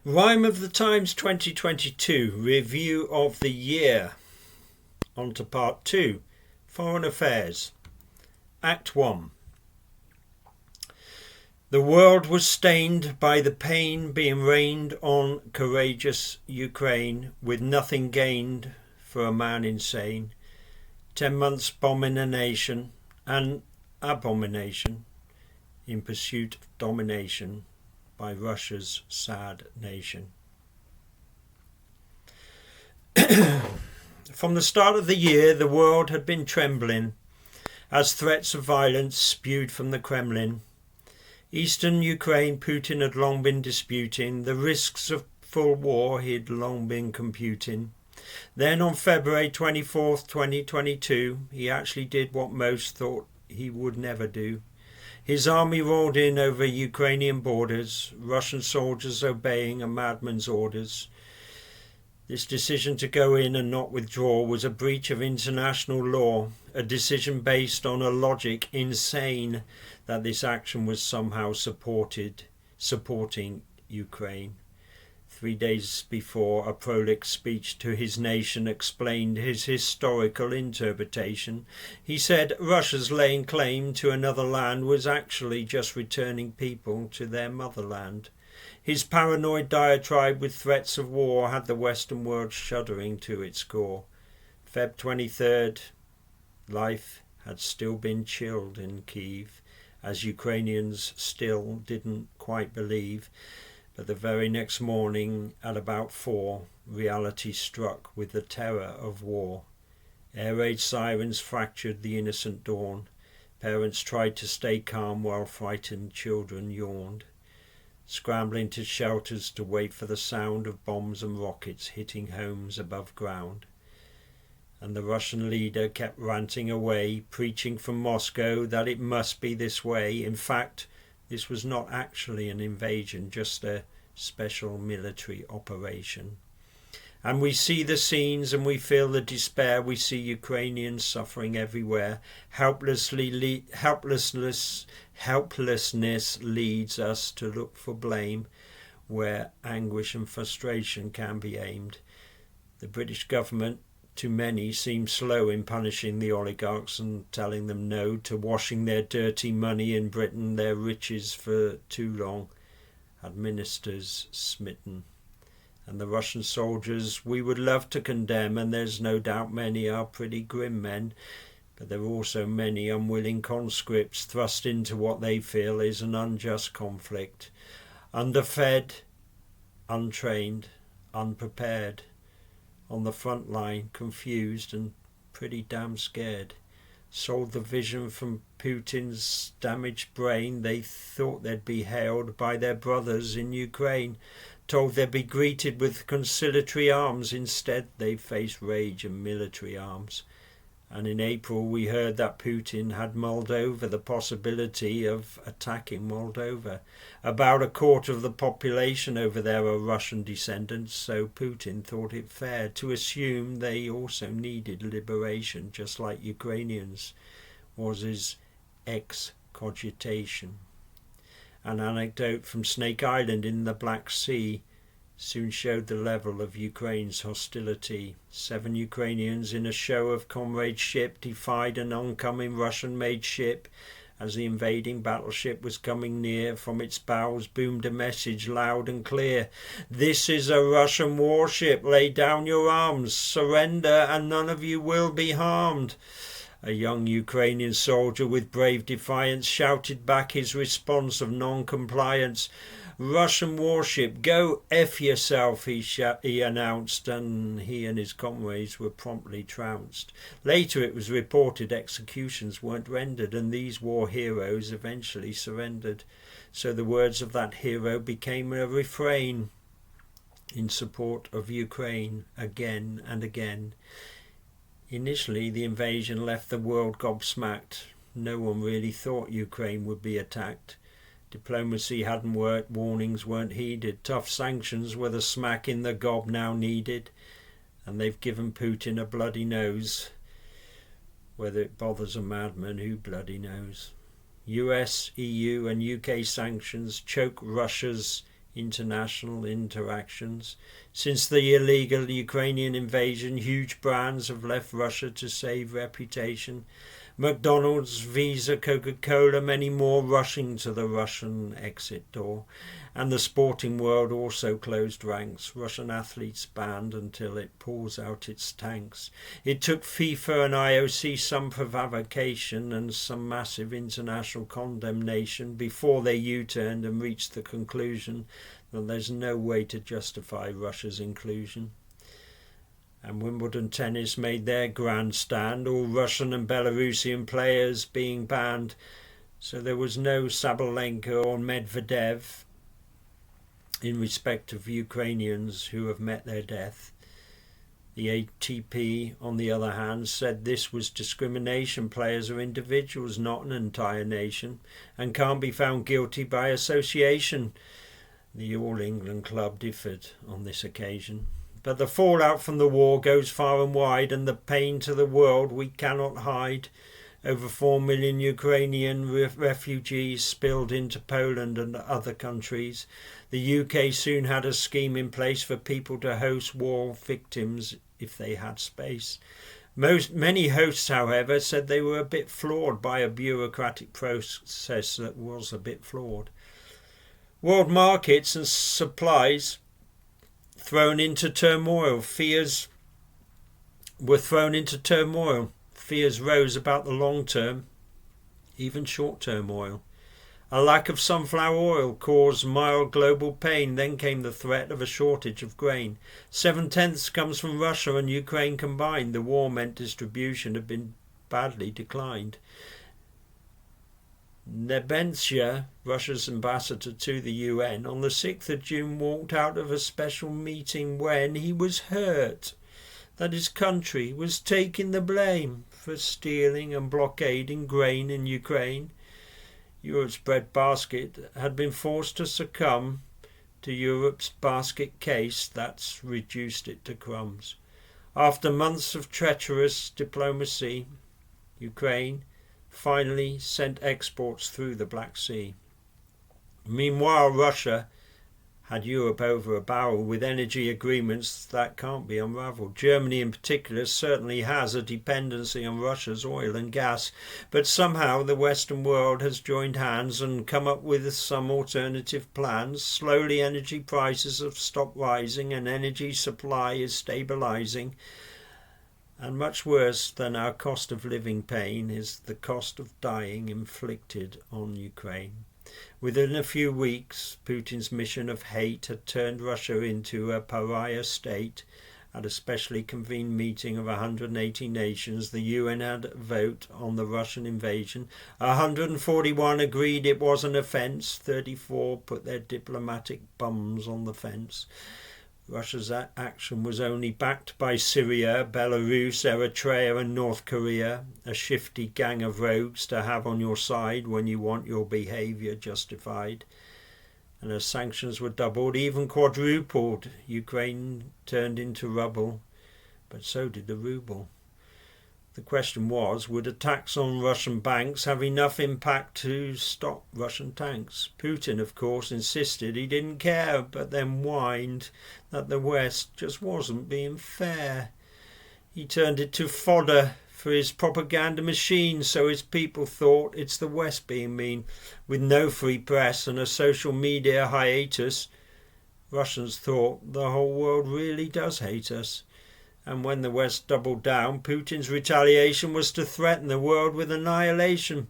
Rhyme of the Times 2022, Review of the Year. On to Part 2, Foreign Affairs. Act 1. The world was stained by the pain being rained on courageous Ukraine, with nothing gained for a man insane. 10 months bombing a nation, an abomination, in pursuit of domination by Russia's sad nation. From the start of the year, the world had been trembling as threats of violence spewed from the Kremlin. Eastern Ukraine, Putin had long been disputing. The risks of full war he'd long been computing. Then on February 24th, 2022, he actually did what most thought he would never do. His army rolled in over Ukrainian borders, Russian soldiers obeying a madman's orders. This decision to go in and not withdraw was a breach of international law, a decision based on a logic insane that this action was somehow supporting Ukraine. 3 days before, a prolix speech to his nation explained his historical interpretation. He said Russia's laying claim to another land was actually just returning people to their motherland. His paranoid diatribe with threats of war had the Western world shuddering to its core. Feb 23rd, life had still been chilled in Kyiv, as Ukrainians still didn't quite believe. But the very next morning, at about 4, reality struck with the terror of war. Air raid sirens fractured the innocent dawn. Parents tried to stay calm while frightened children yawned, scrambling to shelters to wait for the sound of bombs and rockets hitting homes above ground. And the Russian leader kept ranting away, preaching from Moscow that it must be this way. In fact, this was not actually an invasion, just a special military operation. And we see the scenes and we feel the despair. We see Ukrainians suffering everywhere. Helplessness leads us to look for blame where anguish and frustration can be aimed. The British government, to many, seems slow in punishing the oligarchs and telling them no to washing their dirty money in Britain. Their riches for too long had ministers smitten. And the Russian soldiers we would love to condemn, and there's no doubt many are pretty grim men, but there are also many unwilling conscripts thrust into what they feel is an unjust conflict. Underfed, untrained, unprepared, on the front line, confused and pretty damn scared. Sold the vision from Putin's damaged brain. They thought they'd be hailed by their brothers in Ukraine, told they'd be greeted with conciliatory arms. Instead, they faced rage and military arms. And in April, we heard that Putin had mulled over the possibility of attacking Moldova. About a quarter of the population over there are Russian descendants, so Putin thought it fair to assume they also needed liberation, just like Ukrainians, was his excogitation. An anecdote from Snake Island in the Black Sea soon showed the level of Ukraine's hostility. 7 Ukrainians in a show of comradeship defied an oncoming Russian-made ship. As the invading battleship was coming near, from its bows boomed a message loud and clear. "This is a Russian warship. Lay down your arms. Surrender and none of you will be harmed." A young Ukrainian soldier with brave defiance shouted back his response of non-compliance. "Russian warship, go F yourself," he announced, and he and his comrades were promptly trounced. Later it was reported executions weren't rendered, and these war heroes eventually surrendered. So the words of that hero became a refrain in support of Ukraine again and again. Initially, the invasion left the world gobsmacked. No one really thought Ukraine would be attacked. Diplomacy hadn't worked, warnings weren't heeded, tough sanctions were the smack in the gob now needed, and they've given Putin a bloody nose. Whether it bothers a madman, who bloody knows. US, EU and UK sanctions choke Russia's international interactions. Since the illegal Ukrainian invasion, huge brands have left Russia to save reputation. McDonald's, Visa, Coca-Cola, many more rushing to the Russian exit door. And the sporting world also closed ranks. Russian athletes banned until it pours out its tanks. It took FIFA and IOC some prevarication and some massive international condemnation before they U-turned and reached the conclusion that there's no way to justify Russia's inclusion. And Wimbledon tennis made their grandstand, all Russian and Belarusian players being banned. So there was no Sabalenka or Medvedev in respect of Ukrainians who have met their death. The ATP, on the other hand, said this was discrimination. Players are individuals, not an entire nation, and can't be found guilty by association. The All England club differed on this occasion. But the fallout from the war goes far and wide, and the pain to the world we cannot hide. Over 4 million Ukrainian refugees spilled into Poland and other countries. The UK soon had a scheme in place for people to host war victims if they had space. Many hosts, however, said they were a bit flawed by a bureaucratic process that was a bit flawed. World markets and supplies thrown into turmoil. Fears were thrown into turmoil. Fears rose about the long term, even short term oil. A lack of sunflower oil caused mild global pain. Then came the threat of a shortage of grain. 7/10 comes from Russia and Ukraine combined. The war meant distribution had been badly declined. Nebenzia, Russia's ambassador to the UN, on the 6th of June walked out of a special meeting when he was hurt that his country was taking the blame for stealing and blockading grain in Ukraine. Europe's breadbasket had been forced to succumb to Europe's basket case that's reduced it to crumbs. After months of treacherous diplomacy, Ukraine finally sent exports through the Black Sea. Meanwhile, Russia had Europe over a barrel with energy agreements that can't be unravelled. Germany in particular certainly has a dependency on Russia's oil and gas, but somehow the Western world has joined hands and come up with some alternative plans. Slowly energy prices have stopped rising and energy supply is stabilising. And much worse than our cost of living pain is the cost of dying inflicted on Ukraine. Within a few weeks, Putin's mission of hate had turned Russia into a pariah state. At a specially convened meeting of 180 nations, the UN had a vote on the Russian invasion. 141 agreed it was an offence. 34 put their diplomatic bums on the fence. Russia's action was only backed by Syria, Belarus, Eritrea and North Korea, a shifty gang of rogues to have on your side when you want your behaviour justified. And as sanctions were doubled, even quadrupled, Ukraine turned into rubble, but so did the ruble. The question was, would attacks on Russian banks have enough impact to stop Russian tanks? Putin, of course, insisted he didn't care, but then whined that the West just wasn't being fair. He turned it to fodder for his propaganda machine, so his people thought it's the West being mean. With no free press and a social media hiatus, Russians thought the whole world really does hate us. And when the West doubled down, Putin's retaliation was to threaten the world with annihilation.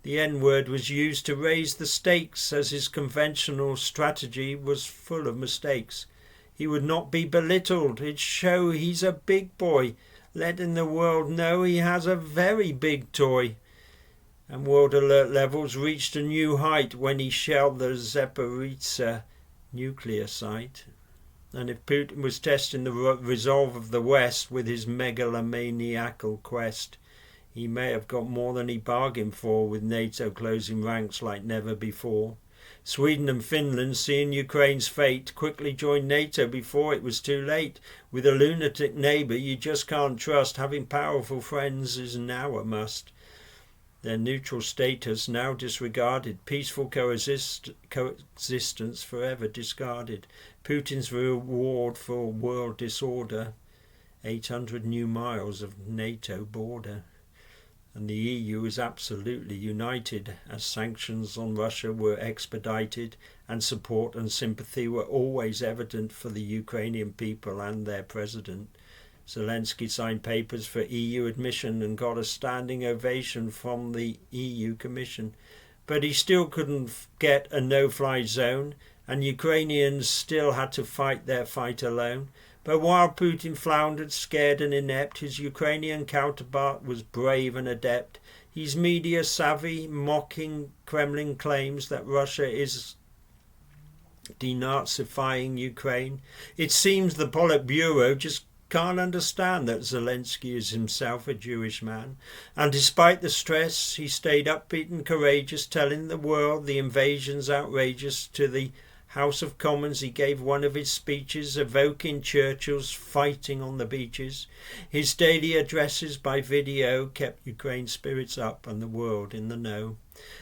The N-word was used to raise the stakes, as his conventional strategy was full of mistakes. He would not be belittled. It'd show he's a big boy, letting the world know he has a very big toy. And world alert levels reached a new height when he shelled the Zaporizhzhia nuclear site. And if Putin was testing the resolve of the West with his megalomaniacal quest, he may have got more than he bargained for, with NATO closing ranks like never before. Sweden and Finland, seeing Ukraine's fate, quickly joined NATO before it was too late. With a lunatic neighbour you just can't trust, having powerful friends is now a must. their neutral status now disregarded, peaceful coexistence forever discarded. Putin's reward for world disorder, 800 new miles of NATO border. And the EU is absolutely united, as sanctions on Russia were expedited and support and sympathy were always evident for the Ukrainian people and their president. Zelensky signed papers for EU admission and got a standing ovation from the EU Commission. But he still couldn't get a no-fly zone, and Ukrainians still had to fight their fight alone. But while Putin floundered, scared and inept, his Ukrainian counterpart was brave and adept. He's media savvy, mocking Kremlin claims that Russia is denazifying Ukraine. It seems the Politburo just can't understand that Zelensky is himself a Jewish man. And despite the stress, he stayed upbeat and courageous, telling the world the invasion's outrageous. To the House of Commons he gave one of his speeches, evoking Churchill's fighting on the beaches. His daily addresses by video kept Ukraine's spirits up and the world in the know.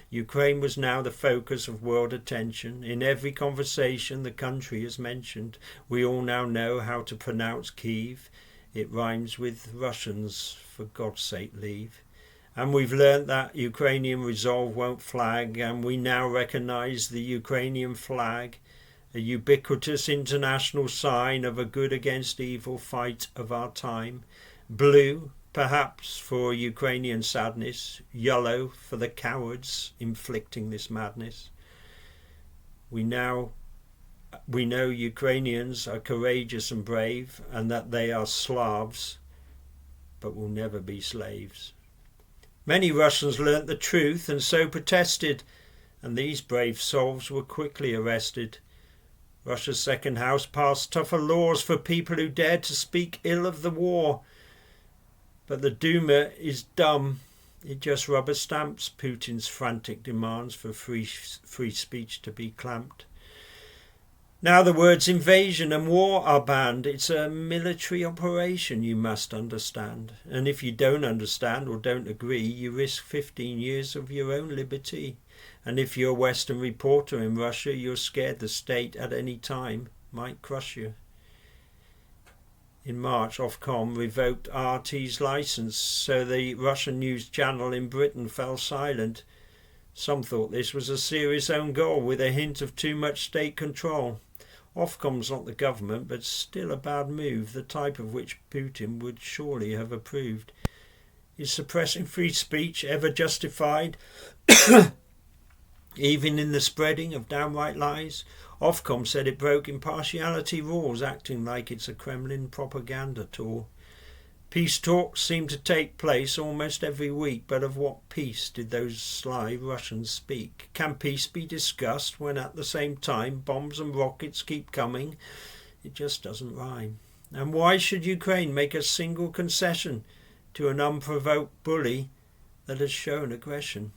Ukraine was now the focus of world attention. In every conversation the country is mentioned. We all now know how to pronounce Kyiv. It rhymes with Russians, for God's sake leave. And we've learnt that Ukrainian resolve won't flag, and we now recognise the Ukrainian flag, a ubiquitous international sign of a good against evil fight of our time. Blue, perhaps for Ukrainian sadness, yellow for the cowards inflicting this madness. We know Ukrainians are courageous and brave, and that they are Slavs, but will never be slaves. Many Russians learnt the truth and so protested, and these brave souls were quickly arrested. Russia's second house passed tougher laws for people who dared to speak ill of the war. But the Duma is dumb. It just rubber stamps Putin's frantic demands for free speech to be clamped. Now the words invasion and war are banned. It's a military operation, you must understand. And if you don't understand or don't agree, you risk 15 years of your own liberty. And if you're a Western reporter in Russia, you're scared the state at any time might crush you. In March, Ofcom revoked RT's licence, so the Russian news channel in Britain fell silent. Some thought this was a serious own goal with a hint of too much state control. Ofcom's not the government, but still a bad move, the type of which Putin would surely have approved. Is suppressing free speech ever justified, even in the spreading of downright lies? Ofcom said it broke impartiality rules, acting like it's a Kremlin propaganda tool. Peace talks seem to take place almost every week, but of what peace did those sly Russians speak? Can peace be discussed when at the same time bombs and rockets keep coming? It just doesn't rhyme. And why should Ukraine make a single concession to an unprovoked bully that has shown aggression?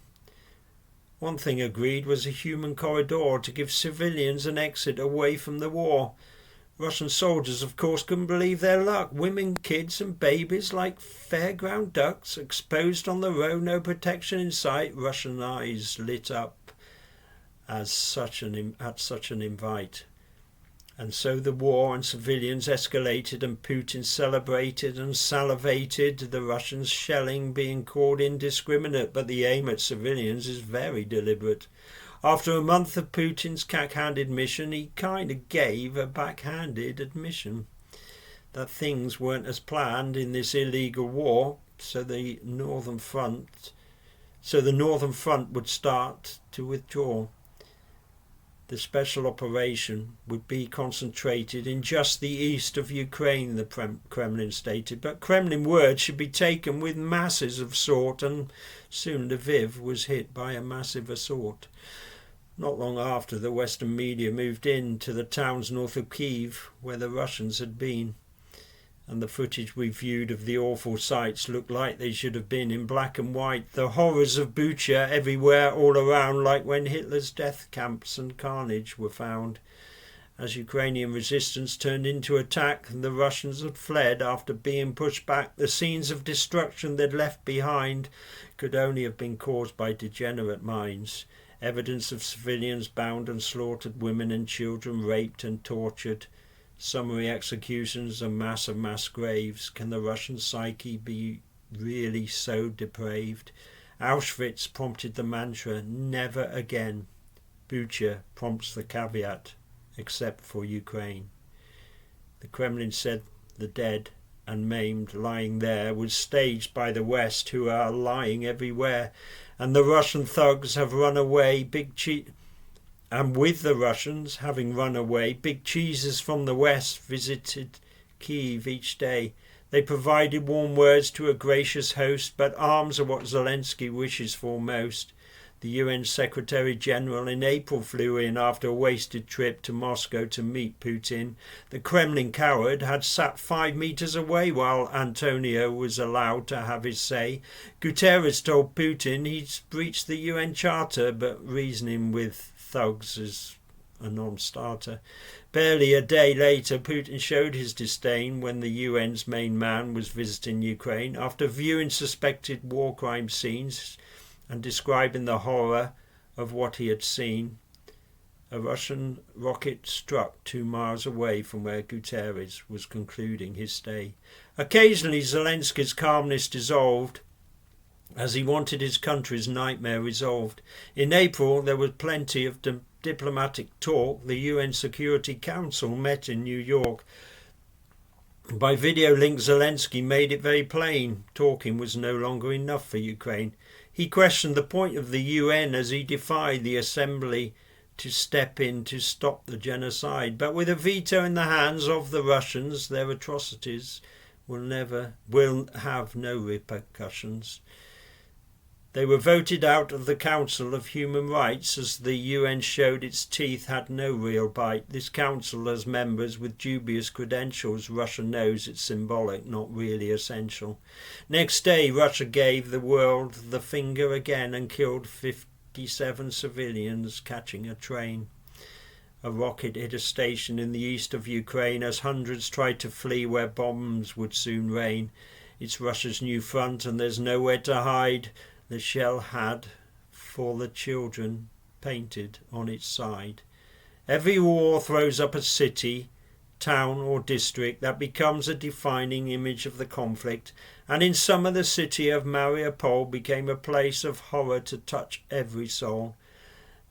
One thing agreed was a human corridor to give civilians an exit away from the war. Russian soldiers, of course, couldn't believe their luck. Women, kids and babies like fairground ducks, exposed on the road, no protection in sight. Russian eyes lit up at such an invite. And so the war and civilians escalated, and Putin celebrated and salivated, the Russians shelling being called indiscriminate, but the aim at civilians is very deliberate. After a month of Putin's cack-handed mission, he kind of gave a backhanded admission that things weren't as planned in this illegal war, so the Northern Front would start to withdraw. The special operation would be concentrated in just the east of Ukraine, the Kremlin stated, but Kremlin words should be taken with masses of salt, and soon Lviv was hit by a massive assault. Not long after, the Western media moved in to the towns north of Kyiv, where the Russians had been, and the footage we viewed of the awful sights looked like they should have been in black and white. The horrors of Bucha everywhere all around, like when Hitler's death camps and carnage were found. As Ukrainian resistance turned into attack and the Russians had fled after being pushed back, the scenes of destruction they'd left behind could only have been caused by degenerate minds. Evidence of civilians bound and slaughtered, women and children raped and tortured, summary executions and mass graves. Can the Russian psyche be really so depraved? Auschwitz prompted the mantra, never again. Bucha prompts the caveat, except for Ukraine. The Kremlin said the dead and maimed lying there was staged by the West, who are lying everywhere, and the Russian thugs have run away. And with the Russians having run away, big cheeses from the West visited Kyiv each day. They provided warm words to a gracious host, but arms are what Zelensky wishes for most. The UN Secretary General in April flew in after a wasted trip to Moscow to meet Putin. The Kremlin coward had sat 5 meters away while Antonio was allowed to have his say. Guterres told Putin he'd breached the UN Charter, but reasoning with thugs is a non-starter. Barely a day later, Putin showed his disdain when the UN's main man was visiting Ukraine. After viewing suspected war crime scenes and describing the horror of what he had seen, a Russian rocket struck 2 miles away from where Guterres was concluding his stay. Occasionally Zelensky's calmness dissolved as he wanted his country's nightmare resolved. In April there was plenty of diplomatic talk. The UN Security Council met in New York. By video link, Zelensky made it very plain talking was no longer enough for Ukraine. He questioned the point of the UN as he defied the assembly to step in to stop the genocide. But with a veto in the hands of the Russians, their atrocities will have no repercussions. They were voted out of the Council of Human Rights as the UN showed its teeth had no real bite. This council has members with dubious credentials. Russia knows it's symbolic, not really essential. Next day, Russia gave the world the finger again and killed 57 civilians catching a train. A rocket hit a station in the east of Ukraine as hundreds tried to flee where bombs would soon rain. It's Russia's new front and there's nowhere to hide. The shell had "For the Children" painted on its side. Every war throws up a city, town or district that becomes a defining image of the conflict, and in summer the city of Mariupol became a place of horror to touch every soul.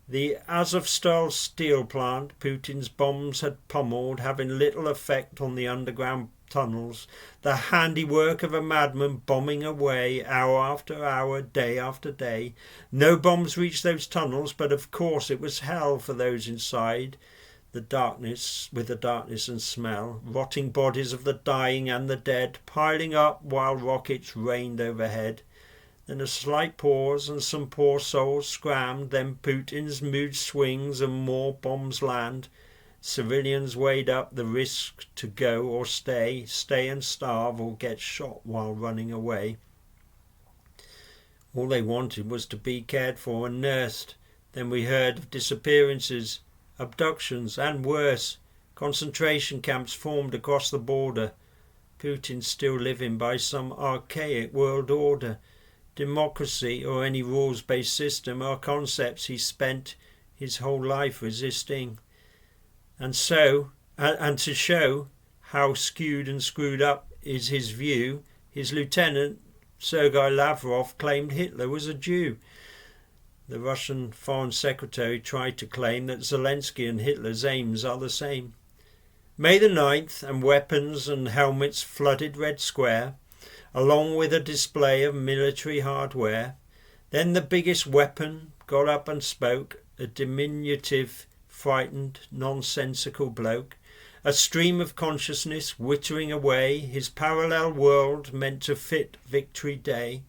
The Azovstal steel plant Putin's bombs had pummeled, having little effect on the underground tunnels, the handiwork of a madman bombing away hour after hour, day after day. No bombs reached those tunnels, but of course it was hell for those inside. The darkness and smell, rotting bodies of the dying and the dead, piling up while rockets rained overhead. Then a slight pause and some poor souls scrammed, then Putin's mood swings and more bombs land. Civilians weighed up the risk to go or stay and starve or get shot while running away. All they wanted was to be cared for and nursed. Then we heard of disappearances, abductions and worse. Concentration camps formed across the border. Putin's still living by some archaic world order. Democracy or any rules-based system are concepts he spent his whole life resisting. And to show how skewed and screwed up is his view, his lieutenant Sergei Lavrov claimed Hitler was a Jew. The Russian Foreign Secretary tried to claim that Zelensky and Hitler's aims are the same. May the 9th, and weapons and helmets flooded Red Square, along with a display of military hardware. Then the biggest weapon got up and spoke, a diminutive, frightened, nonsensical bloke, a stream of consciousness wittering away, his parallel world meant to fit Victory Day.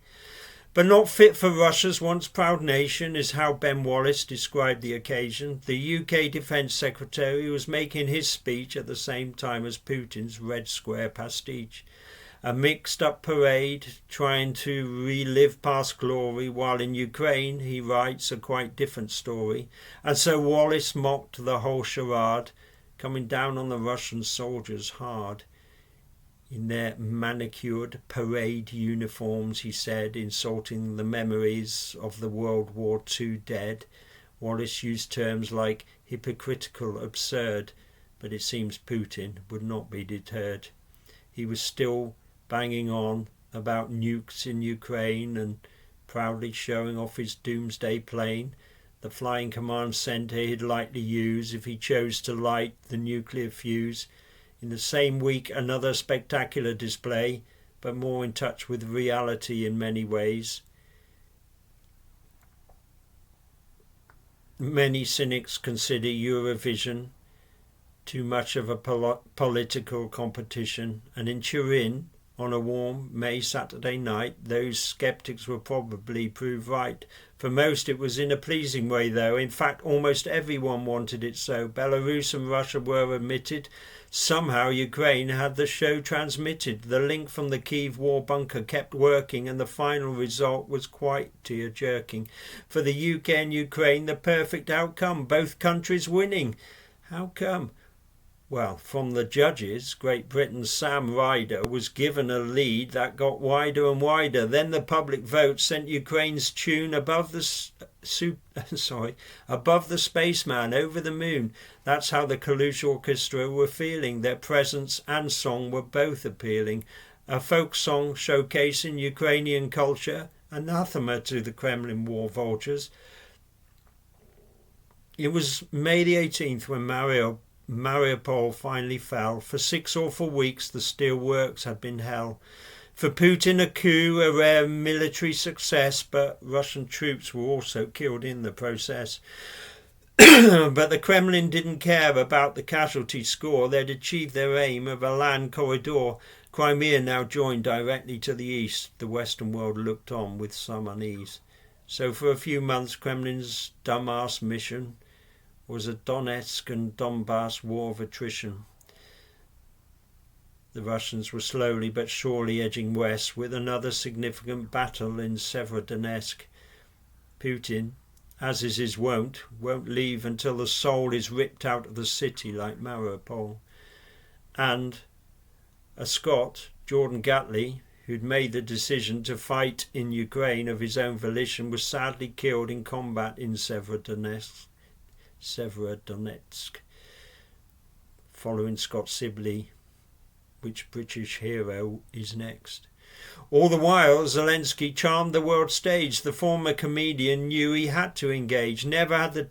But not fit for Russia's once proud nation is how Ben Wallace described the occasion. The UK Defence Secretary was making his speech at the same time as Putin's Red Square pastiche. A mixed-up parade trying to relive past glory, while in Ukraine he writes a quite different story. And so Wallace mocked the whole charade. coming down on the Russian soldiers hard. In their manicured parade uniforms, he said, insulting the memories of the World War II dead. Wallace used terms like hypocritical, absurd, but it seems Putin would not be deterred. He was still banging on about nukes in Ukraine and proudly showing off his doomsday plane, the flying command centre he'd likely use if he chose to light the nuclear fuse. In the same week, another spectacular display, but more in touch with reality in many ways. Many cynics consider Eurovision too much of a political competition, and in Turin, on a warm May Saturday night, those sceptics will probably prove right. For most it was in a pleasing way, though. In fact, almost everyone wanted it so. Belarus and Russia were admitted. Somehow Ukraine had the show transmitted. The link from the Kyiv war bunker kept working, and the final result was quite tear-jerking. For the UK and Ukraine, the perfect outcome, both countries winning. How come? Well, from the judges, Great Britain's Sam Ryder was given a lead that got wider and wider. Then the public vote sent Ukraine's tune above the spaceman over the moon. That's how the Kalush Orchestra were feeling. Their presence and song were both appealing. A folk song showcasing Ukrainian culture, anathema to the Kremlin war vultures. It was May the 18th when Mariupol finally fell. For 6 awful weeks the steelworks had been hell. For Putin, a coup, a rare military success, but Russian troops were also killed in the process. But the Kremlin didn't care about the casualty score. They'd achieved their aim of a land corridor. Crimea now joined directly to the east. The Western world looked on with some unease. So for a few months Kremlin's dumbass mission was a Donetsk and Donbass war of attrition. The Russians were slowly but surely edging west with another significant battle in Severodonetsk. Putin, as is his wont, won't leave until the soul is ripped out of the city like Mariupol. And a Scot, Jordan Gately, who'd made the decision to fight in Ukraine of his own volition, was sadly killed in combat in Severodonetsk. Following Scott Sibley, which British hero is next? All the while Zelensky charmed the world stage. The former comedian knew he had to engage. Never had the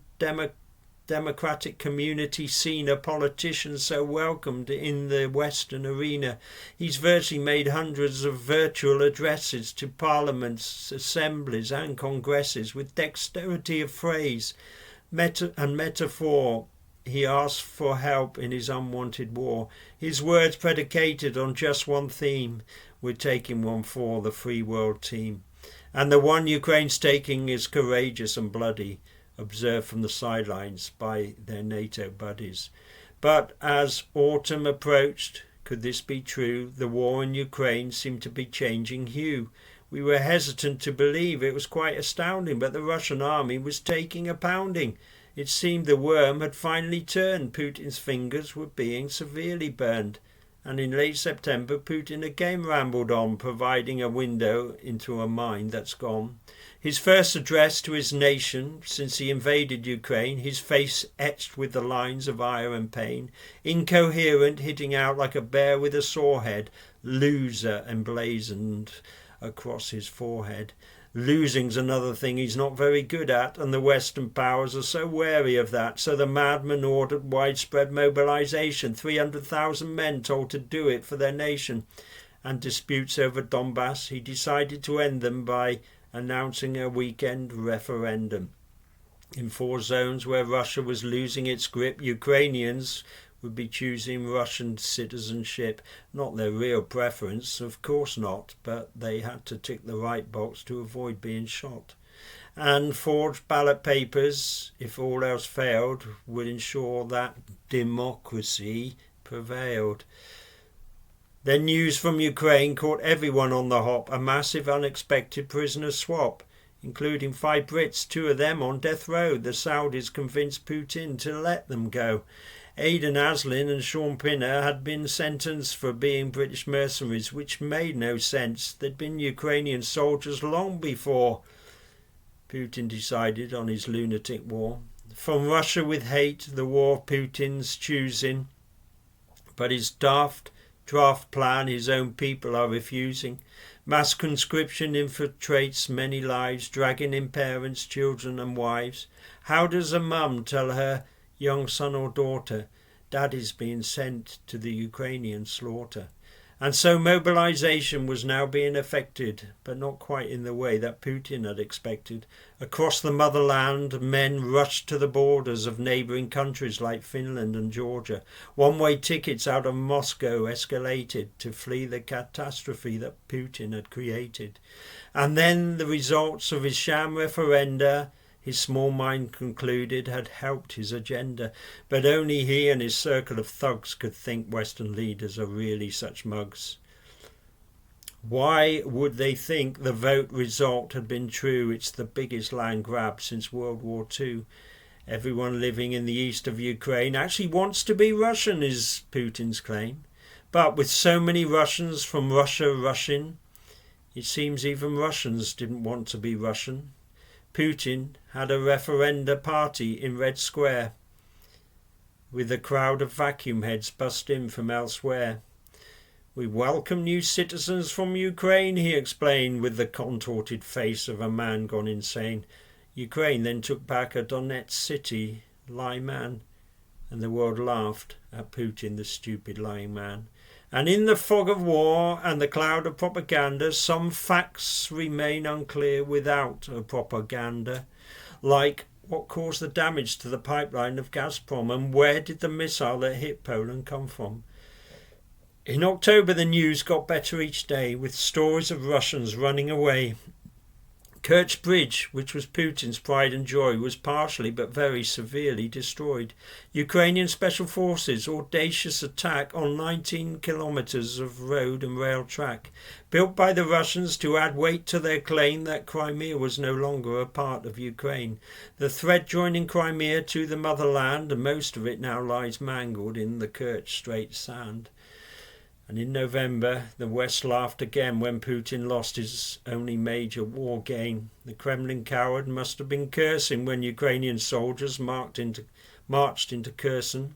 democratic community seen a politician so welcomed in the Western arena. He's virtually made hundreds of virtual addresses to parliaments, assemblies and congresses with dexterity of phrase and metaphor. He asked for help in his unwanted war. His words predicated on just one theme: we're taking one for the free world team. And the one Ukraine's taking is courageous and bloody, observed from the sidelines by their NATO buddies. But as autumn approached, could this be true? The war in Ukraine seemed to be changing hue. We were hesitant to believe. It was quite astounding, but the Russian army was taking a pounding. It seemed the worm had finally turned. Putin's fingers were being severely burned. And in late September, Putin again rambled on, providing a window into a mind that's gone. His first address to his nation since he invaded Ukraine, his face etched with the lines of ire and pain, incoherent, hitting out like a bear with a sore head, loser emblazoned across his forehead. Losing's another thing he's not very good at, and the Western powers are so wary of that. So the madman ordered widespread mobilization, 300,000 men told to do it for their nation. And disputes over Donbass, he decided to end them by announcing a weekend referendum. In 4 zones where Russia was losing its grip, Ukrainians would be choosing Russian citizenship. Not their real preference, of course not, but they had to tick the right box to avoid being shot. And forged ballot papers, if all else failed, would ensure that democracy prevailed. Then news from Ukraine caught everyone on the hop, a massive unexpected prisoner swap, including 5 Brits, 2 of them on death row. The Saudis convinced Putin to let them go. Aidan Aslin and Sean Pinner had been sentenced for being British mercenaries, which made no sense. They'd been Ukrainian soldiers long before Putin decided on his lunatic war. From Russia with hate, the war Putin's choosing, but his daft draft plan his own people are refusing. Mass conscription infiltrates many lives, dragging in parents, children and wives. How does a mum tell her young son or daughter, Daddy's being sent to the Ukrainian slaughter? And so mobilization was now being effected, but not quite in the way that Putin had expected. Across the motherland, men rushed to the borders of neighbouring countries like Finland and Georgia. One-way tickets out of Moscow escalated to flee the catastrophe that Putin had created. And then the results of his sham referenda, his small mind concluded, had helped his agenda. But only he and his circle of thugs could think Western leaders are really such mugs. Why would they think the vote result had been true? It's the biggest land grab since World War II. Everyone living in the east of Ukraine actually wants to be Russian, is Putin's claim. But with so many Russians from Russia rushing, it seems even Russians didn't want to be Russian. Putin had a referenda party in Red Square with a crowd of vacuum heads bussed in from elsewhere. We welcome new citizens from Ukraine, he explained with the contorted face of a man gone insane. Ukraine then took back a Donetsk city, Lyman, and the world laughed at Putin, the stupid lying man. And in the fog of war and the cloud of propaganda, some facts remain unclear without a propaganda, like what caused the damage to the pipeline of Gazprom and where did the missile that hit Poland come from. In October, the news got better each day, with stories of Russians running away. Kerch Bridge, which was Putin's pride and joy, was partially but very severely destroyed. Ukrainian Special Forces' audacious attack on 19 kilometres of road and rail track, built by the Russians to add weight to their claim that Crimea was no longer a part of Ukraine. The thread joining Crimea to the motherland, and most of it now lies mangled in the Kerch Strait sand. And in November, the West laughed again when Putin lost his only major war gain. The Kremlin coward must have been cursing when Ukrainian soldiers marched into Kherson.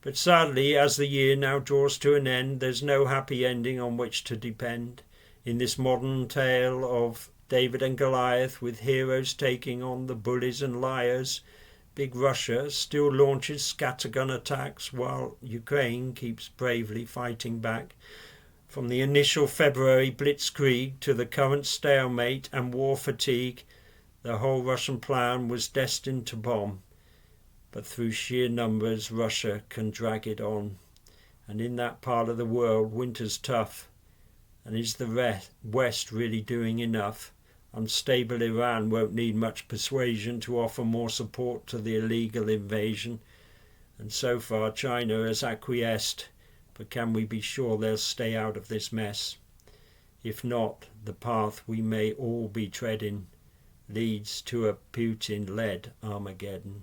But sadly, as the year now draws to an end, there's no happy ending on which to depend. In this modern tale of David and Goliath, with heroes taking on the bullies and liars, Big Russia still launches scattergun attacks while Ukraine keeps bravely fighting back. From the initial February blitzkrieg to the current stalemate and war fatigue, the whole Russian plan was destined to bomb. But through sheer numbers, Russia can drag it on. And in that part of the world, winter's tough. And is the West really doing enough? Unstable Iran won't need much persuasion to offer more support to the illegal invasion. And so far China has acquiesced, but can we be sure they'll stay out of this mess? If not, the path we may all be treading leads to a Putin-led Armageddon.